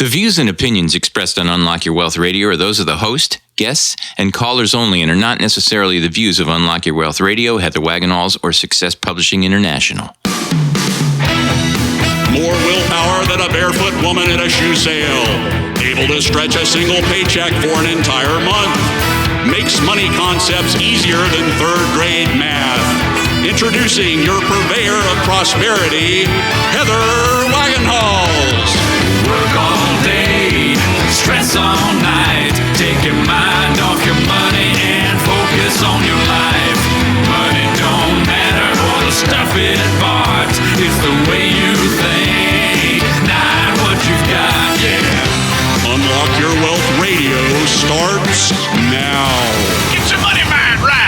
The views and opinions expressed on Unlock Your Wealth Radio are those of the host, guests, and callers only and are not necessarily the views of Unlock Your Wealth Radio, Heather Wagenhals, or Success Publishing International. More willpower than a barefoot woman at a shoe sale. Able to stretch a single paycheck for an entire month. Makes money concepts easier than third-grade math. Introducing your purveyor of prosperity, Heather Wagenhals. Work all day, stress all night. Take your mind off your money and focus on your life. Money don't matter or the stuff it bought. It's the way you think, not what you've got, yeah. Unlock Your Wealth Radio starts now. Get your money mind right.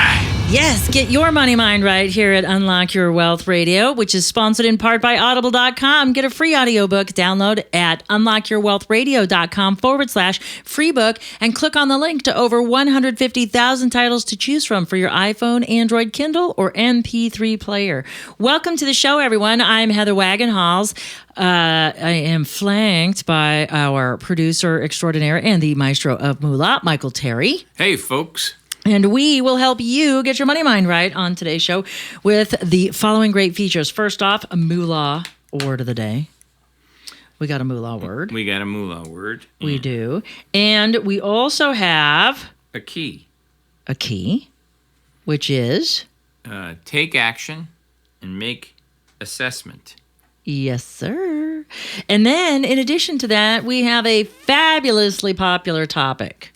Yes, get your money mind right here at Unlock Your Wealth Radio, which is sponsored in part by Audible.com. Get a free audiobook download at unlockyourwealthradio.com/free book and click on the link to over 150,000 titles to choose from for your iPhone, Android, Kindle, or MP3 player. Welcome to the show, everyone. I'm Heather Wagenhals. I am flanked by our producer extraordinaire and the maestro of Moolah, Michael Terry. Hey, folks. And we will help you get your money mind right on today's show with the following great features. First off, a moolah word of the day. We got a moolah word. We got a moolah word. We do. And we also have A key. a key, which is, Take action and make assessment. yes, sir. And then, in addition to that, we have a fabulously popular topic.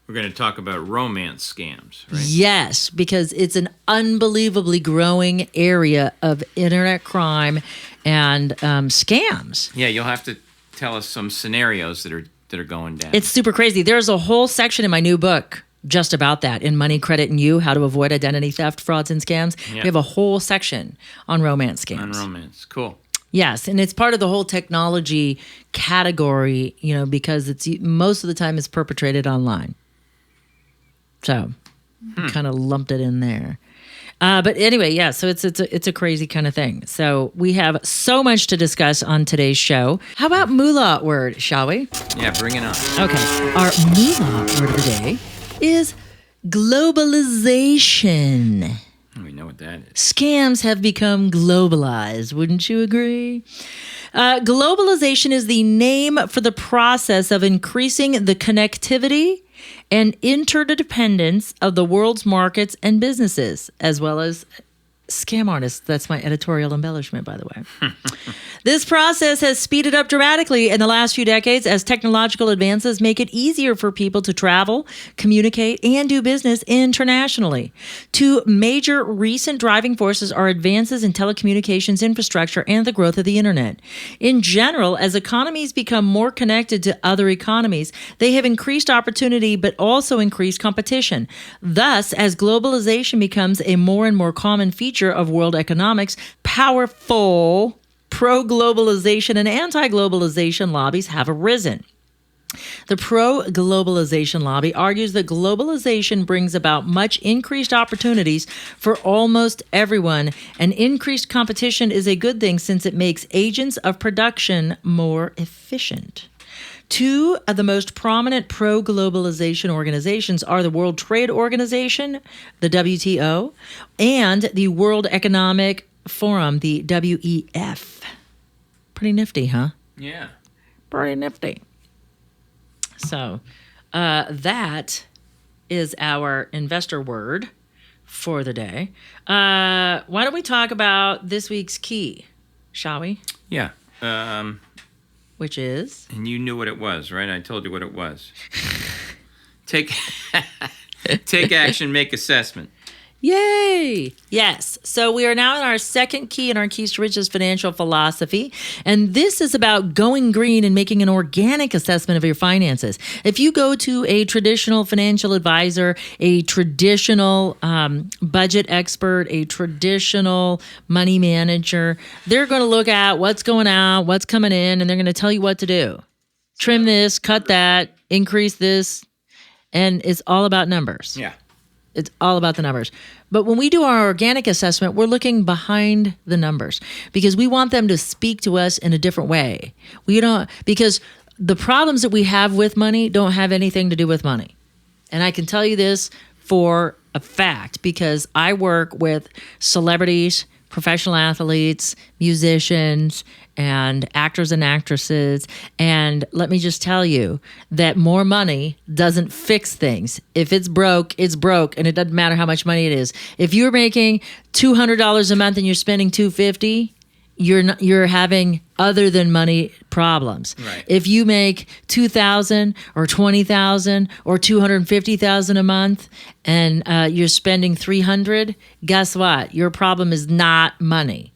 We're going to talk about romance scams, right? Yes, because it's an unbelievably growing area of internet crime and scams. Yeah, you'll have to tell us some scenarios that are going down. It's super crazy. There's a whole section in my new book just about that, in Money, Credit, and You, How to Avoid Identity Theft, Frauds, and Scams. Yeah. We have a whole section on romance scams. on romance. Cool. Yes, and it's part of the whole technology category, because it's most of the time it's perpetrated online. So, kind of lumped it in there. But anyway, yeah, so it's a crazy kind of thing. So we have so much to discuss on today's show. How about moolah word, shall we? Yeah, bring it on. Okay, our moolah word of the day is globalization. We know what that is. Scams have become globalized, wouldn't you agree? Globalization is the name for the process of increasing the connectivity and interdependence of the world's markets and businesses, as well as scam artists. That's my editorial embellishment, by the way. This process has speeded up dramatically in the last few decades as technological advances make it easier for people to travel, communicate, and do business internationally. Two major recent driving forces are advances in telecommunications infrastructure and the growth of the internet. In general, as economies become more connected to other economies, they have increased opportunity but also increased competition. Thus, as globalization becomes a more and more common feature of world economics, powerful pro-globalization and anti-globalization lobbies have arisen. The pro-globalization lobby argues that globalization brings about much increased opportunities for almost everyone, and increased competition is a good thing since it makes agents of production more efficient. Two of the most prominent pro-globalization organizations are the World Trade Organization, the WTO, and the World Economic Forum, the WEF. Pretty nifty, huh? Yeah. Pretty nifty. So that is our investor word for the day. Why don't we talk about this week's key, shall we? Yeah. Which is? And you knew what it was, right? I told you what it was. Take action, make assessment. Yay! Yes. So we are now in our second key in our Keys to Riches financial philosophy. And this is about going green and making an organic assessment of your finances. If you go to a traditional financial advisor, a traditional budget expert, a traditional money manager, they're going to look at what's going out, what's coming in, and they're going to tell you what to do. Trim this, cut that, increase this. And it's all about numbers. Yeah. It's all about the numbers. But when we do our organic assessment, we're looking behind the numbers because we want them to speak to us in a different way. We don't, because the problems that we have with money don't have anything to do with money. And I can tell you this for a fact because I work with celebrities, professional athletes, musicians, and actors and actresses. And let me just tell you that more money doesn't fix things. If it's broke, it's broke, and it doesn't matter how much money it is. If you're making $200 a month and you're spending $250, you're having other than money problems. Right. If you make $2,000 or $20,000 or $250,000 a month and you're spending $300, guess what? Your problem is not money.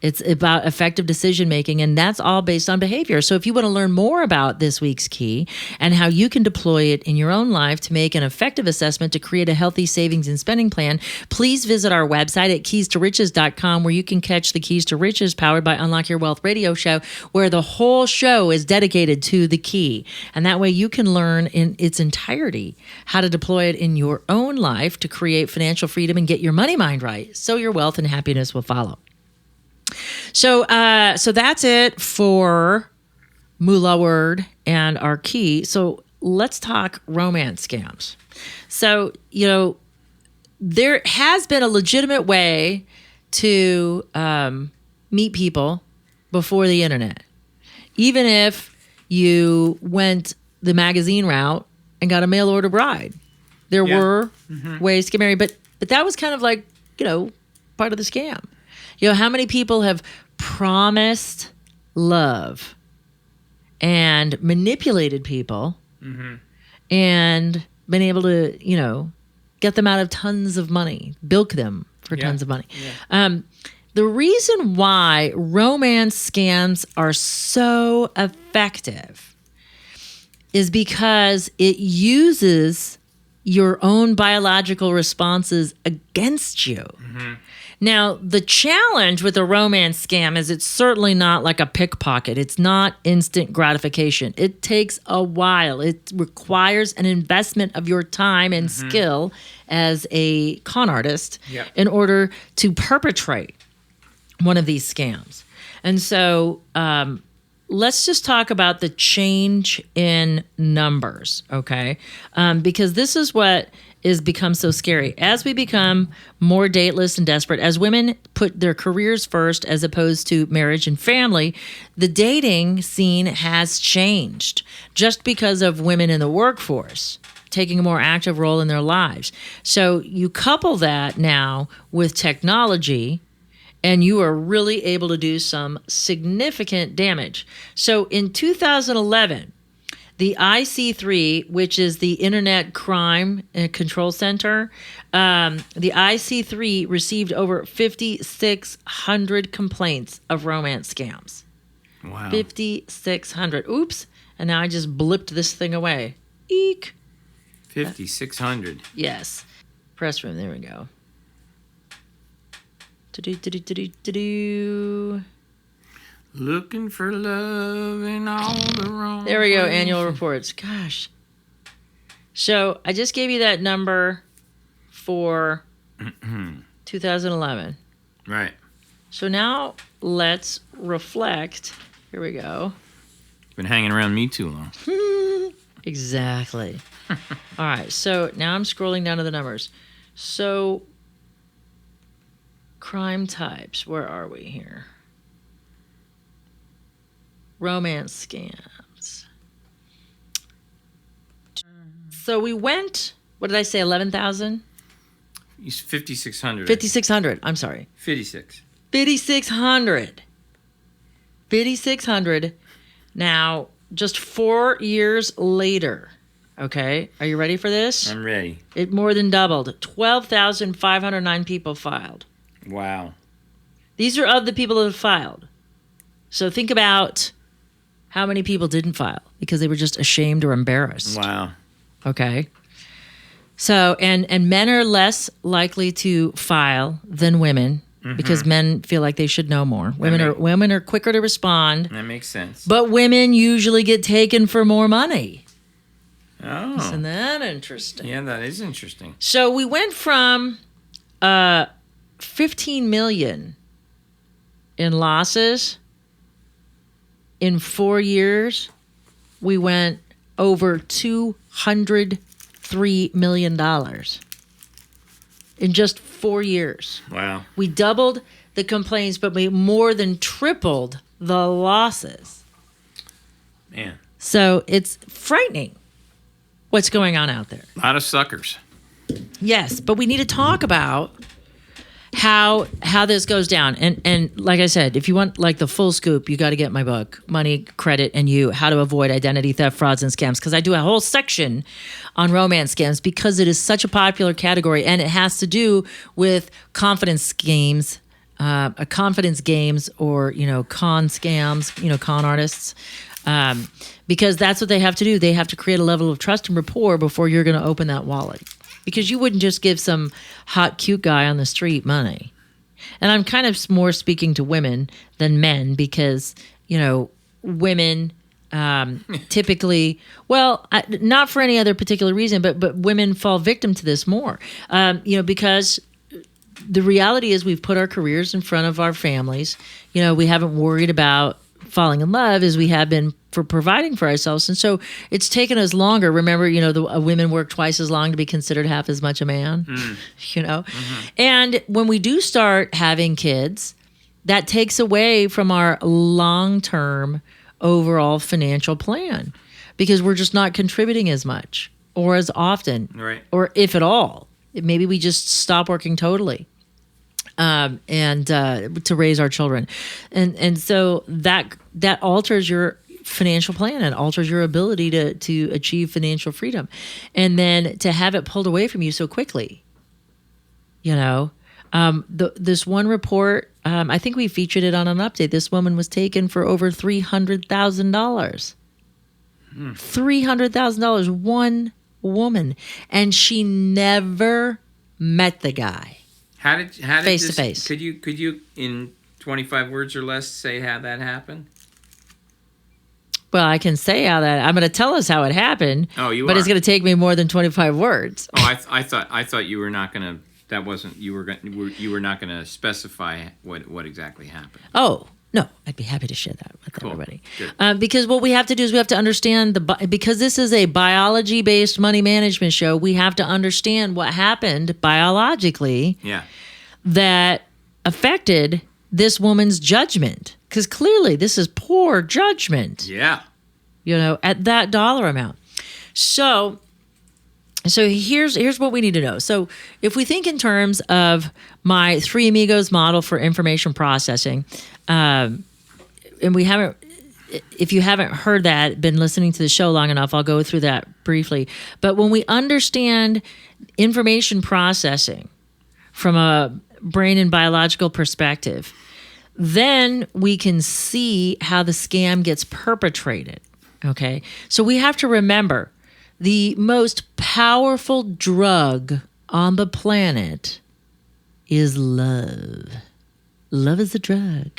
It's about effective decision making, and that's all based on behavior. So if you want to learn more about this week's key and how you can deploy it in your own life to make an effective assessment to create a healthy savings and spending plan, please visit our website at keys2riches.com, where you can catch the Keys to Riches powered by Unlock Your Wealth radio show, where the whole show is dedicated to the key. And that way you can learn in its entirety how to deploy it in your own life to create financial freedom and get your money mind right, so your wealth and happiness will follow. So that's it for Moolah Word and our key. So let's talk romance scams. So, there has been a legitimate way to meet people before the internet. Even if you went the magazine route and got a mail order bride, there were ways to get married. But that was kind of like, part of the scam. How many people have promised love and manipulated people and been able to, get them out of tons of money, bilk them for tons of money. Yeah. The reason why romance scams are so effective is because it uses your own biological responses against you. Now, the challenge with a romance scam is it's certainly not like a pickpocket. It's not instant gratification. It takes a while. It requires an investment of your time and skill as a con artist in order to perpetrate one of these scams. And so let's just talk about the change in numbers, okay? Because this is what is become so scary. As we become more dateless and desperate, as women put their careers first as opposed to marriage and family, the dating scene has changed just because of women in the workforce taking a more active role in their lives. So you couple that now with technology, and you are really able to do some significant damage. So in 2011, the IC3, which is the Internet Crime Control Center, the IC3 received over 5,600 complaints of romance scams. Wow. 5,600. Oops. And now I just blipped this thing away. Eek. 5,600. Yes. Press room. There we go. Do-do-do-do-do-do-do. Looking for love in all the wrong There we go, places. annual reports. Gosh. So I just gave you that number for 2011. Right. So now let's reflect. Here we go. Been hanging around me too long. Exactly. All right, so now I'm scrolling down to the numbers. So crime types, where are we here? Romance scams. So we went, what did I say, 11,000? 5,600. 5,600, I'm sorry. 56. 5,600. 5,600. Now, just 4 years later, okay, are you ready for this? I'm ready. It more than doubled. 12,509 people filed. Wow. These are of the people that have filed. So think about how many people didn't file because they were just ashamed or embarrassed. Wow. Okay. So, and men are less likely to file than women because men feel like they should know more. Women are quicker to respond. That makes sense. But women usually get taken for more money. Oh. Isn't that interesting? Yeah, that is interesting. So we went from 15 million in losses in 4 years we went over $203 million in just 4 years. Wow. We doubled the complaints, but we more than tripled the losses. Man. So it's frightening what's going on out there. A lot of suckers. Yes, but we need to talk about how this goes down. And like I said, if you want like the full scoop, you got to get my book, Money, Credit, and You, How to Avoid Identity Theft, Frauds, and Scams, because I do a whole section on romance scams because it is such a popular category, and it has to do with confidence games, confidence games, or, con scams, con artists. Because that's what they have to do. They have to create a level of trust and rapport before you're going to open that wallet. Because you wouldn't just give some hot, cute guy on the street money. And I'm kind of more speaking to women than men because, women typically, not for any other particular reason, but women fall victim to this more. Because the reality is we've put our careers in front of our families. We haven't worried about falling in love as we have been for providing for ourselves. And so it's taken us longer. Remember, the women work twice as long to be considered half as much a man, Mm-hmm. And when we do start having kids, that takes away from our long-term overall financial plan because we're just not contributing as much or as often, Right. Or if at all. Maybe we just stop working totally. And to raise our children. And so that alters your financial plan and alters your ability to achieve financial freedom. And then to have it pulled away from you so quickly, this one report, I think we featured it on an update. This woman was taken for over $300,000. $300,000, one woman. And she never met the guy. How did Face to this, face. Could you in 25 words or less say how that happened? Well, I can say how that. I'm going to tell us how it happened. Oh, you but are. It's going to take me more than 25 words. Oh, I thought you were not going to. That wasn't you were not going to specify what exactly happened. Oh no, I'd be happy to share that with everybody. Good. Because what we have to do is we have to understand because this is a biology-based money management show. We have to understand what happened biologically. Yeah. That affected this woman's judgment. Because clearly this is poor judgment. Yeah. At that dollar amount. So here's what we need to know. So if we think in terms of my 3 Amigos model for information processing, and if you haven't heard that, been listening to the show long enough, I'll go through that briefly. But when we understand information processing from a brain and biological perspective, then we can see how the scam gets perpetrated. Okay? So we have to remember the most powerful drug on the planet is love. Love is a drug.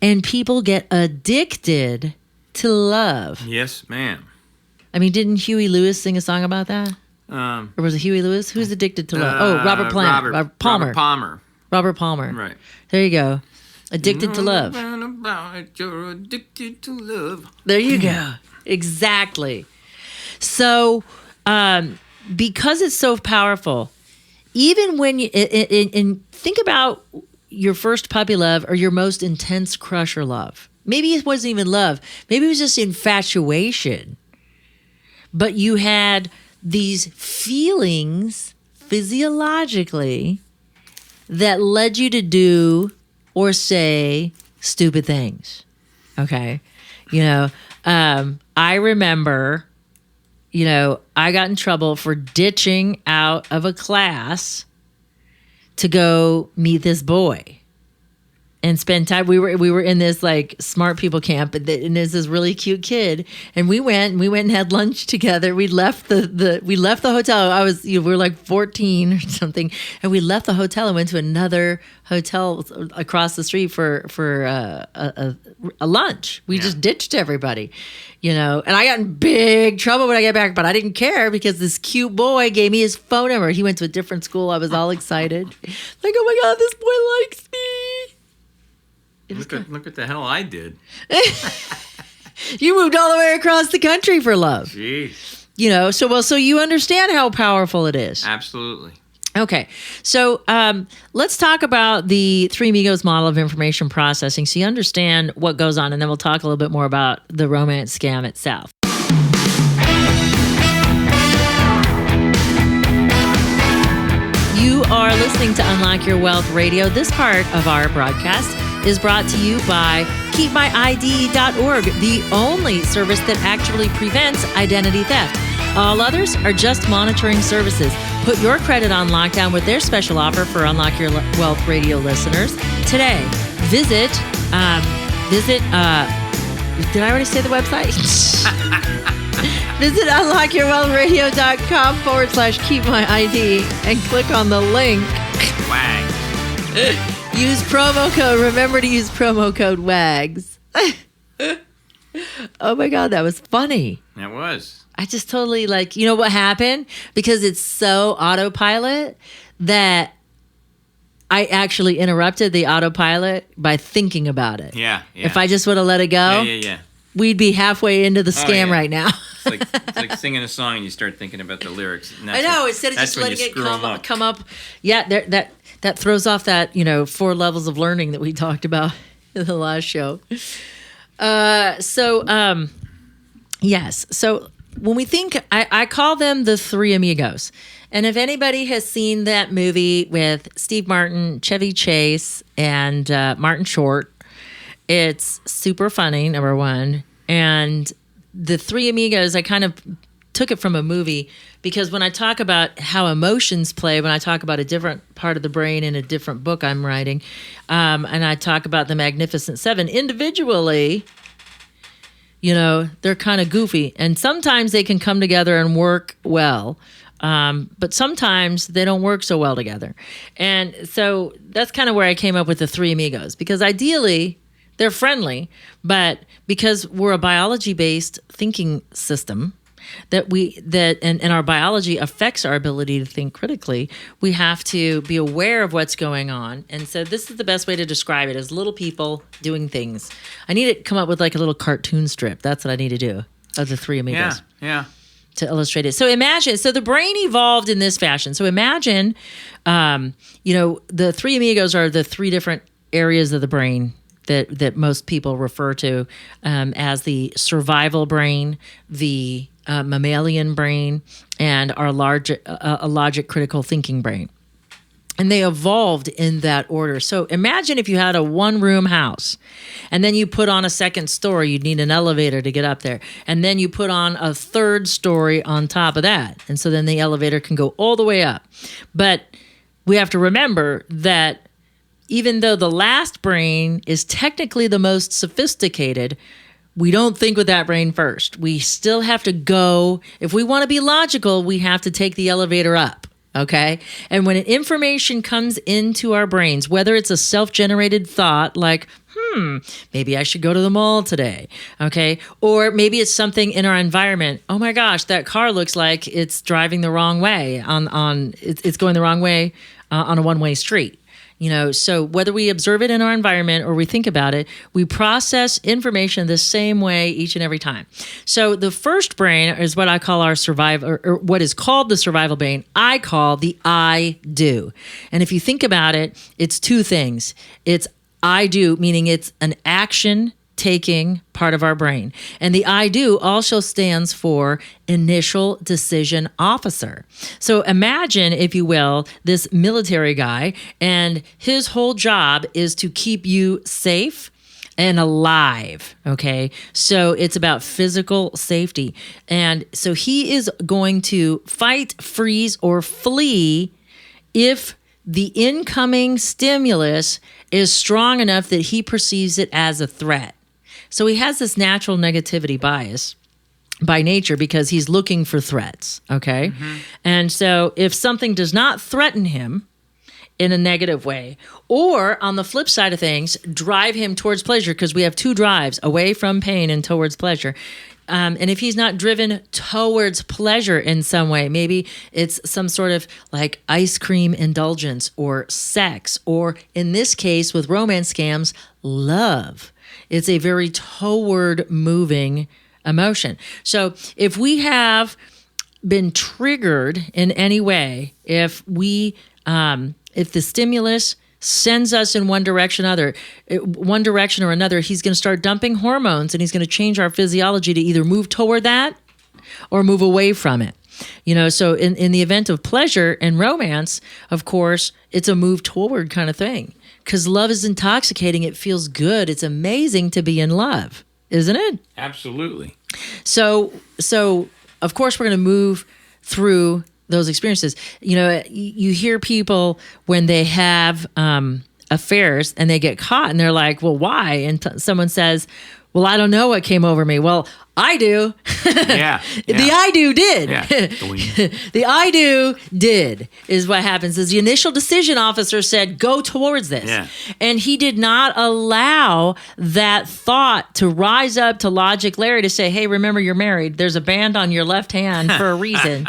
And people get addicted to love. Yes, ma'am. I mean, didn't Huey Lewis sing a song about that? Or was it Huey Lewis? Who's addicted to love? Robert Plant. Robert Palmer. Robert Palmer. Robert Palmer. Right. There you go. Addicted to love. You're addicted to love. There you go. Exactly. So, because it's so powerful, even when you and think about your first puppy love or your most intense crush or love. Maybe it wasn't even love. Maybe it was just infatuation. But you had these feelings physiologically that led you to do or say stupid things. Okay? I remember, I got in trouble for ditching out of a class to go meet this boy and spend time. We were in this like smart people camp, and there's this really cute kid, and we went and had lunch together. We left the hotel. We were like 14 or something, and we left the hotel and went to another hotel across the street for a lunch. We just ditched everybody, and I got in big trouble when I got back, but I didn't care because this cute boy gave me his phone number. He went to a different school. I was all excited, like, oh my God, this boy likes me. Look at the hell I did. You moved all the way across the country for love. Jeez. You know, so you understand how powerful it is. Absolutely. Okay, so let's talk about the Three Amigos model of information processing so you understand what goes on, and then we'll talk a little bit more about the romance scam itself. You are listening to Unlock Your Wealth Radio. This part of our broadcast is brought to you by keepmyid.org, the only service that actually prevents identity theft. All others are just monitoring services. Put your credit on lockdown with their special offer for Unlock Your Wealth Radio listeners today. Visit, did I already say the website? Visit unlockyourwealthradio.com/keepmyid and click on the link. Wag. Use promo code. Remember to use promo code WAGS. Oh my God, that was funny. That was. I just totally you know what happened? Because it's so autopilot that I actually interrupted the autopilot by thinking about it. Yeah. If I just would have let it go, we'd be halfway into the scam right now. It's like singing a song and you start thinking about the lyrics. And I know, instead of just letting it come up. Yeah, that throws off that, 4 levels of learning that we talked about in the last show. Yes. So when we think, I call them the Three Amigos. And if anybody has seen that movie with Steve Martin, Chevy Chase, and Martin Short, it's super funny, number one. And the Three Amigos, I kind of took it from a movie because when I talk about how emotions play, when I talk about a different part of the brain in a different book I'm writing, and I talk about the Magnificent Seven individually, they're kind of goofy. And sometimes they can come together and work well. But sometimes they don't work so well together. And so that's kind of where I came up with the Three Amigos, because ideally they're friendly, but because we're a biology-based thinking system and our biology affects our ability to think critically, we have to be aware of what's going on. And so this is the best way to describe it, as little people doing things. I need to come up with a little cartoon strip. That's what I need to do of the Three Amigos. Yeah. To illustrate it. So imagine, the brain evolved in this fashion. So imagine, the Three Amigos are the 3 different areas of the brain that most people refer to as the survival brain, the mammalian brain, and our logic critical thinking brain. And they evolved in that order. So imagine if you had a 1-room house and then you put on a second story, you'd need an elevator to get up there. And then you put on a 3rd story on top of that. And so then the elevator can go all the way up. But we have to remember that even though the last brain is technically the most sophisticated, we don't think with that brain first. We still have to go. If we want to be logical, we have to take the elevator up. Okay. And when information comes into our brains, whether it's a self-generated thought like, maybe I should go to the mall today. Okay. Or maybe it's something in our environment. Oh my gosh, that car looks like it's driving the wrong way it's going the wrong way on a one-way street. So whether we observe it in our environment or we think about it, we process information the same way each and every time. So the first brain is what I call our survival, or what is called the survival brain. I call the I do. And if you think about it, it's 2 things. It's I do, meaning it's an action taking part of our brain. And the I do also stands for initial decision officer. So imagine, if you will, this military guy, and his whole job is to keep you safe and alive. Okay. So it's about physical safety. And so he is going to fight, freeze, or flee if the incoming stimulus is strong enough that he perceives it as a threat. So he has this natural negativity bias by nature because he's looking for threats, okay? Mm-hmm. And so if something does not threaten him in a negative way, or on the flip side of things, drive him towards pleasure, because we have 2 drives, away from pain and towards pleasure. And if he's not driven towards pleasure in some way, maybe it's some sort of like ice cream indulgence or sex, or in this case with romance scams, love. It's a very toward moving emotion. So if we have been triggered in any way, if the stimulus sends us in one direction or another, he's going to start dumping hormones, and he's going to change our physiology to either move toward that or move away from it. So in the event of pleasure and romance, of course, it's a move toward kind of thing, because love is intoxicating. It feels good. It's amazing to be in love, isn't it? Absolutely. So of course, we're going to move through those experiences. You hear people when they have affairs and they get caught, and they're like, well, why? And someone says, well, I don't know what came over me. Well, I do. Yeah. The I do did. Yeah. The I do did is what happens. Is the initial decision officer said, go towards this. Yeah. And he did not allow that thought to rise up to Logic Larry to say, hey, remember you're married. There's a band on your left hand for a reason.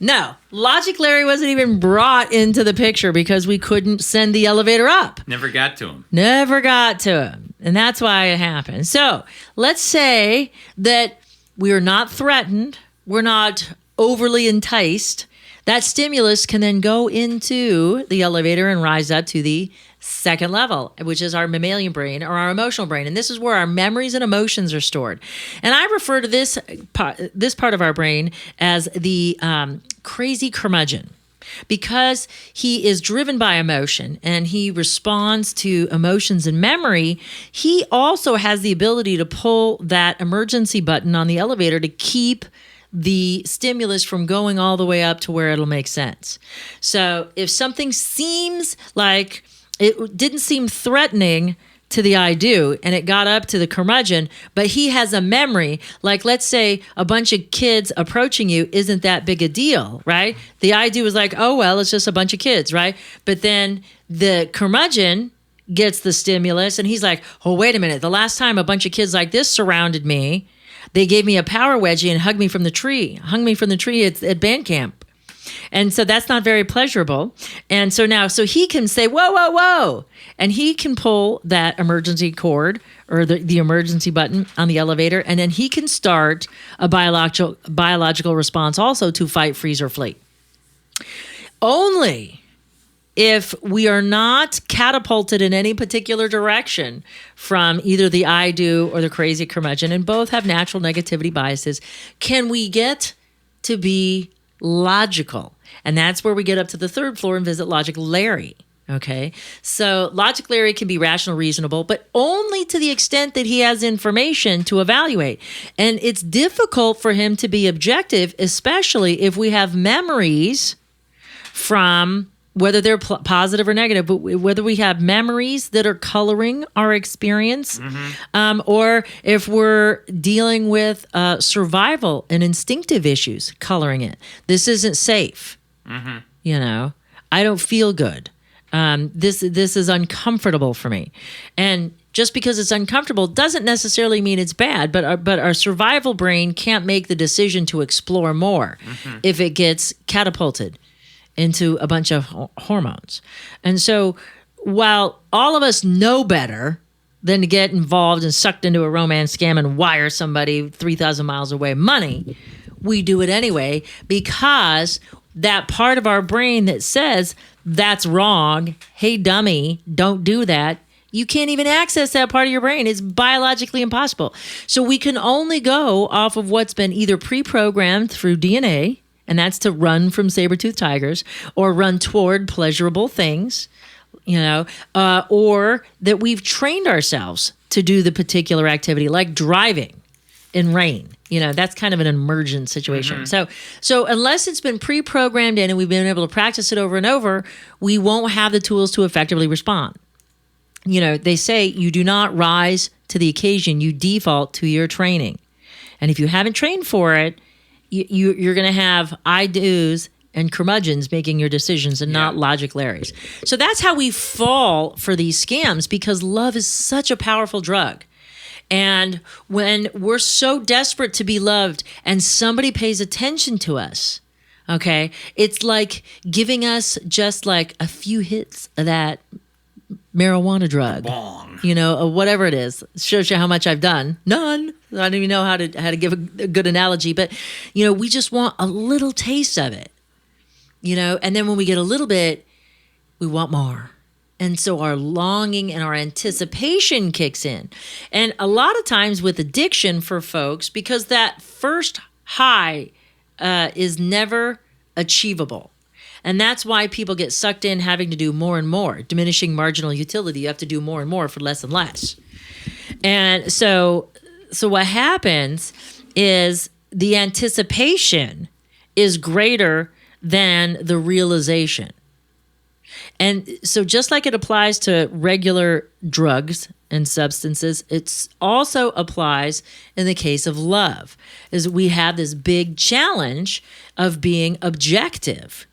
No, Logic Larry wasn't even brought into the picture because we couldn't send the elevator up. Never got to him. Never got to him. And that's why it happened. So let's say that we are not threatened. We're not overly enticed. That stimulus can then go into the elevator and rise up to the second level, which is our mammalian brain or our emotional brain. And this is where our memories and emotions are stored. And I refer to this part of our brain as the crazy curmudgeon, because he is driven by emotion and he responds to emotions and memory. He also has the ability to pull that emergency button on the elevator to keep the stimulus from going all the way up to where it'll make sense. So if something seems like it didn't seem threatening to the I do, and it got up to the curmudgeon, but he has a memory, like let's say a bunch of kids approaching you isn't that big a deal, right? The I do is like, oh, well, it's just a bunch of kids, right? But then the curmudgeon gets the stimulus, and he's like, oh, wait a minute. The last time a bunch of kids like this surrounded me, they gave me a power wedgie and hung me from the tree at band camp. And so that's not very pleasurable. And so now, he can say, whoa, whoa, whoa. And he can pull that emergency cord or the emergency button on the elevator. And then he can start a biological response also to fight, freeze, or flee. Only if we are not catapulted in any particular direction from either the I do or the crazy curmudgeon, and both have natural negativity biases, can we get to be logical. And that's where we get up to the third floor and visit Logic Larry. Okay. So Logic Larry can be rational, reasonable, but only to the extent that he has information to evaluate. And it's difficult for him to be objective, especially if we have memories from whether they're positive or negative, but whether we have memories that are coloring our experience, or if we're dealing with survival and instinctive issues coloring it. This isn't safe. I don't feel good. This is uncomfortable for me. And just because it's uncomfortable doesn't necessarily mean it's bad, but our survival brain can't make the decision to explore more if it gets catapulted into a bunch of hormones. And so while all of us know better than to get involved and sucked into a romance scam and wire somebody 3,000 miles away money, we do it anyway because that part of our brain that says, that's wrong, hey dummy, don't do that, you can't even access that part of your brain. It's biologically impossible. So we can only go off of what's been either pre-programmed through DNA, and that's to run from saber-toothed tigers or run toward pleasurable things, or that we've trained ourselves to do the particular activity, like driving in rain. That's kind of an emergent situation. So unless it's been pre-programmed in and we've been able to practice it over and over, we won't have the tools to effectively respond. They say you do not rise to the occasion, you default to your training. And if you haven't trained for it, you're going to have I do's and curmudgeons making your decisions and not Logic Larrys. So that's how we fall for these scams, because love is such a powerful drug. And when we're so desperate to be loved and somebody pays attention to us, okay, it's like giving us just like a few hits of that marijuana drug. Bong. Or whatever it is. It shows you how much I've done. None. I don't even know how to give a good analogy. But, we just want a little taste of it. And then when we get a little bit, we want more. And so our longing and our anticipation kicks in. And a lot of times with addiction for folks, because that first high is never achievable. And that's why people get sucked in having to do more and more, diminishing marginal utility. You have to do more and more for less and less. And so what happens is the anticipation is greater than the realization. And so just like it applies to regular drugs and substances, it also applies in the case of love, is we have this big challenge of being objective.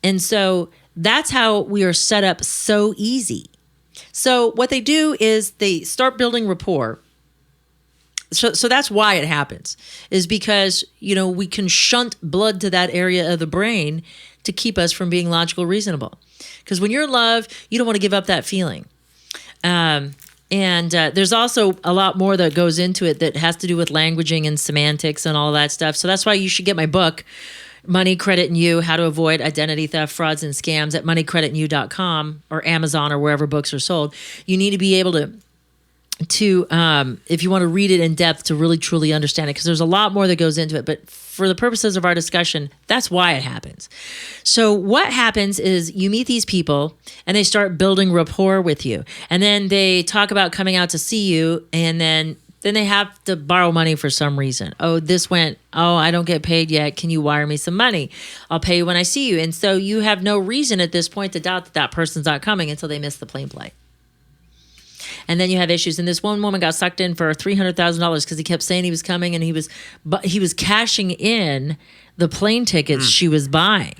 And so that's how we are set up so easy. So what they do is they start building rapport. So that's why it happens, is because, we can shunt blood to that area of the brain to keep us from being logical reasonable. Because when you're in love, you don't want to give up that feeling. And there's also a lot more that goes into it that has to do with languaging and semantics and all that stuff. So that's why you should get my book, Money, Credit, and You, How to Avoid Identity Theft, Frauds, and Scams at moneycreditandYou.com or Amazon or wherever books are sold. You need to be able to if you want to read it in depth to really truly understand it, because there's a lot more that goes into it. But for the purposes of our discussion, that's why it happens. So what happens is you meet these people and they start building rapport with you. And then they talk about coming out to see you, and then they have to borrow money for some reason. Oh, I don't get paid yet. Can you wire me some money? I'll pay you when I see you. And so you have no reason at this point to doubt that person's not coming until they miss the plane flight. And then you have issues. And this one woman got sucked in for $300,000 because he kept saying he was coming, and he was cashing in the plane tickets she was buying.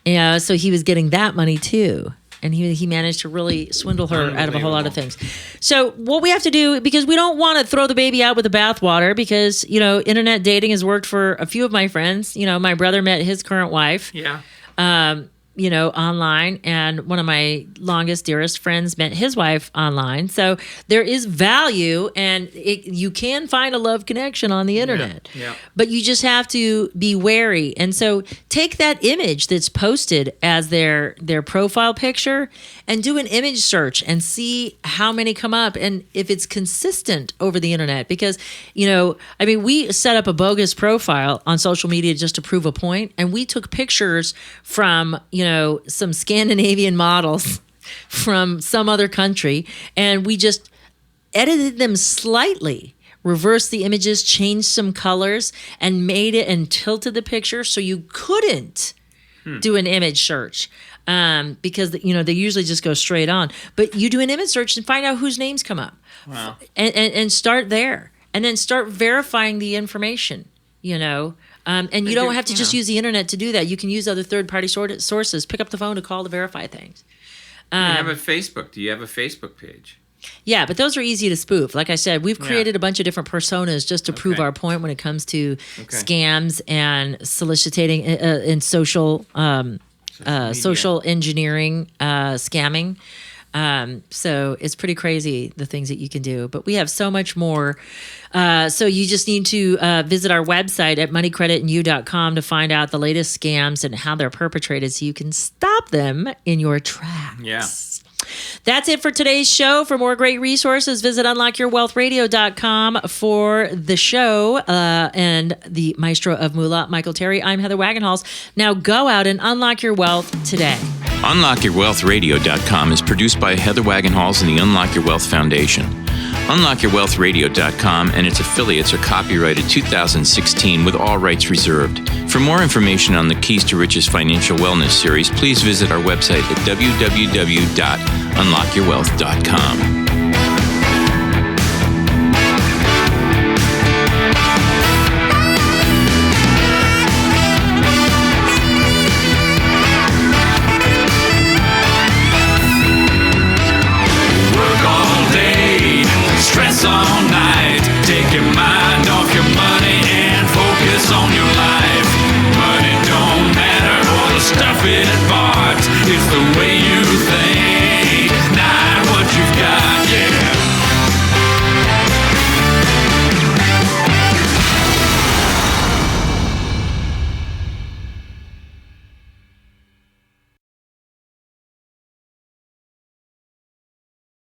Yeah, so he was getting that money too. And he managed to really swindle her out of a whole lot of things. So what we have to do, because we don't want to throw the baby out with the bathwater, because, internet dating has worked for a few of my friends. My brother met his current wife. Yeah. Online, and one of my longest, dearest friends met his wife online. So there is value, and you can find a love connection on the internet. Yeah. But you just have to be wary. And so take that image that's posted as their profile picture and do an image search and see how many come up and if it's consistent over the internet. Because, we set up a bogus profile on social media just to prove a point, and we took pictures from, some Scandinavian models from some other country, and we just edited them slightly, reversed the images, changed some colors, and made it and tilted the picture so you couldn't do an image search. Because they usually just go straight on. But you do an image search and find out whose names come up. Wow. And start there. And then start verifying the information, And you don't have to just use the internet to do that. You can use other third-party sources. Pick up the phone to call to verify things. You have a Facebook. Do you have a Facebook page? Yeah, but those are easy to spoof. Like I said, we've created a bunch of different personas just to prove our point when it comes to scams and soliciting in social engineering, scamming. So it's pretty crazy, the things that you can do. But we have so much more. So you just need to visit our website at moneycreditandYou.com to find out the latest scams and how they're perpetrated so you can stop them in your tracks. Yeah. That's it for today's show. For more great resources, visit unlockyourwealthradio.com for the show and the maestro of moolah, Michael Terry. I'm Heather Wagenhals. Now go out and unlock your wealth today. UnlockYourWealthRadio.com is produced by Heather Wagenhals and the Unlock Your Wealth Foundation. UnlockYourWealthRadio.com and its affiliates are copyrighted 2016 with all rights reserved. For more information on the Keys to Riches Financial Wellness series, please visit our website at www.unlockyourwealth.com. Stress all night, take your mind off your money and focus on your